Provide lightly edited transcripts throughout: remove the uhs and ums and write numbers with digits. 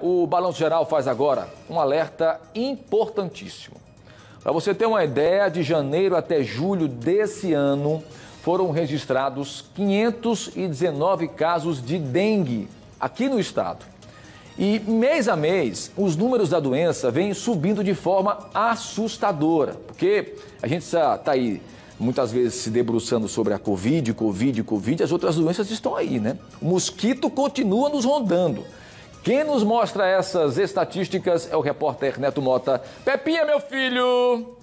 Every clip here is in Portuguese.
o Balanço Geral faz agora um alerta importantíssimo. Para você ter uma ideia, de janeiro até julho desse ano, foram registrados 519 casos de dengue aqui no estado. E mês a mês, os números da doença vêm subindo de forma assustadora, porque a gente está aí muitas vezes se debruçando sobre a Covid, as outras doenças estão aí, né? O mosquito continua nos rondando. Quem nos mostra essas estatísticas é o repórter Neto Mota. Pepinha, meu filho!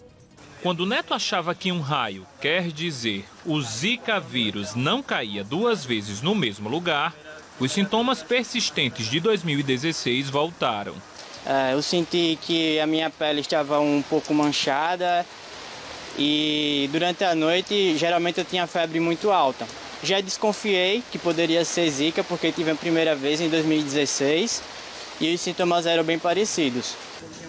Quando o Neto achava que um raio, quer dizer, o Zika vírus, não caía duas vezes no mesmo lugar, os sintomas persistentes de 2016 voltaram. Eu senti que a minha pele estava um pouco manchada e durante a noite, geralmente eu tinha febre muito alta. Já desconfiei que poderia ser Zika, porque tive a primeira vez em 2016 e os sintomas eram bem parecidos.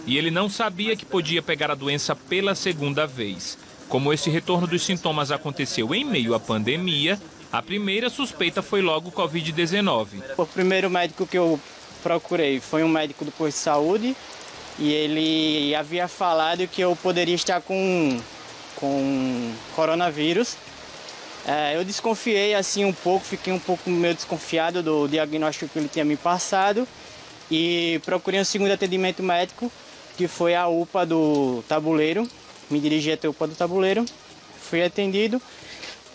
E ele não sabia que podia pegar a doença pela segunda vez. Como esse retorno dos sintomas aconteceu em meio à pandemia, a primeira suspeita foi logo Covid-19. O primeiro médico que eu procurei foi um médico do posto de saúde e ele havia falado que eu poderia estar com coronavírus. Eu desconfiei assim um pouco, fiquei um pouco meio desconfiado do diagnóstico que ele tinha me passado e procurei um segundo atendimento médico, que foi a UPA do Tabuleiro. Me dirigi até a UPA do Tabuleiro, fui atendido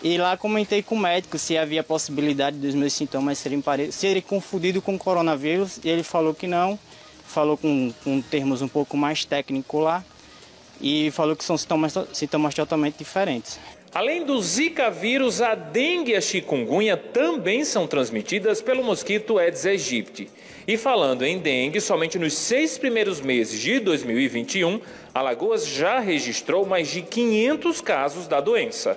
e lá comentei com o médico se havia possibilidade dos meus sintomas serem confundidos com coronavírus e ele falou que não, falou com termos um pouco mais técnicos lá e falou que são sintomas totalmente diferentes. Além do Zika vírus, a dengue e a chikungunya também são transmitidas pelo mosquito Aedes aegypti. E falando em dengue, somente nos 6 primeiros meses de 2021, Alagoas já registrou mais de 500 casos da doença.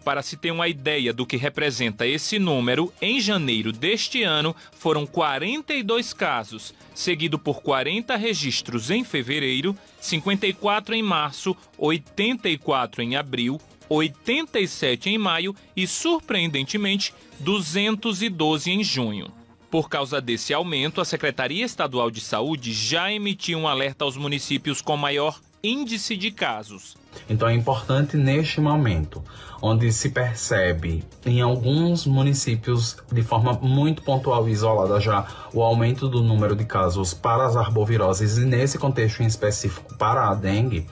Para se ter uma ideia do que representa esse número, em janeiro deste ano foram 42 casos, seguido por 40 registros em fevereiro, 54 em março, 84 em abril, 87 em maio e, surpreendentemente, 212 em junho. Por causa desse aumento, a Secretaria Estadual de Saúde já emitiu um alerta aos municípios com maior índice de casos. Então é importante neste momento, onde se percebe em alguns municípios de forma muito pontual e isolada já o aumento do número de casos para as arboviroses e nesse contexto em específico para a dengue,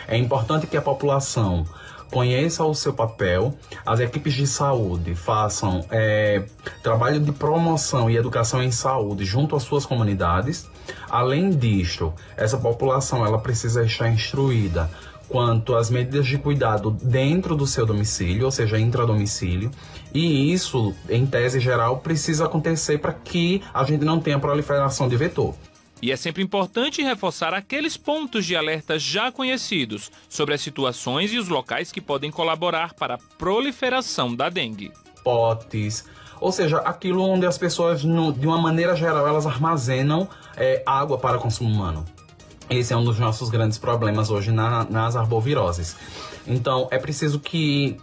é importante que a população conheça o seu papel, as equipes de saúde façam trabalho de promoção e educação em saúde junto às suas comunidades. Além disto, essa população ela precisa estar instruída quanto às medidas de cuidado dentro do seu domicílio, ou seja, intradomicílio, e isso, em tese geral, precisa acontecer para que a gente não tenha proliferação de vetor. E é sempre importante reforçar aqueles pontos de alerta já conhecidos sobre as situações e os locais que podem colaborar para a proliferação da dengue. Potes, ou seja, aquilo onde as pessoas, de uma maneira geral, elas armazenam água para consumo humano. Esse é um dos nossos grandes problemas hoje nas arboviroses. Então, é preciso que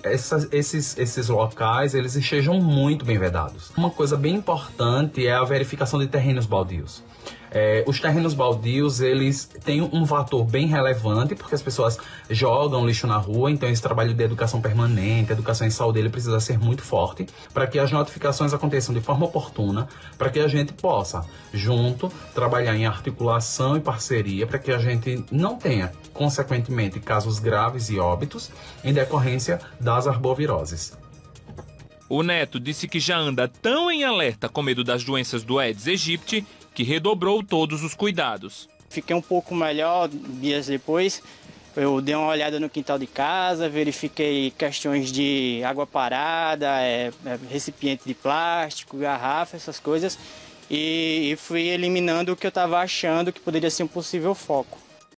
esses locais eles estejam muito bem vedados. Uma coisa bem importante é a verificação de terrenos baldios. Os terrenos baldios, eles têm um fator bem relevante, porque as pessoas jogam lixo na rua, então esse trabalho de educação permanente, educação em saúde, ele precisa ser muito forte, para que as notificações aconteçam de forma oportuna, para que a gente possa, junto, trabalhar em articulação e parceria, para que a gente não tenha, consequentemente, casos graves e óbitos em decorrência das arboviroses. O Neto disse que já anda tão em alerta com medo das doenças do Aedes aegypti que redobrou todos os cuidados. Fiquei um pouco melhor dias depois. Eu dei uma olhada no quintal de casa, verifiquei questões de água parada, recipiente de plástico, garrafa, essas coisas, e fui eliminando o que eu estava achando que poderia ser um possível foco.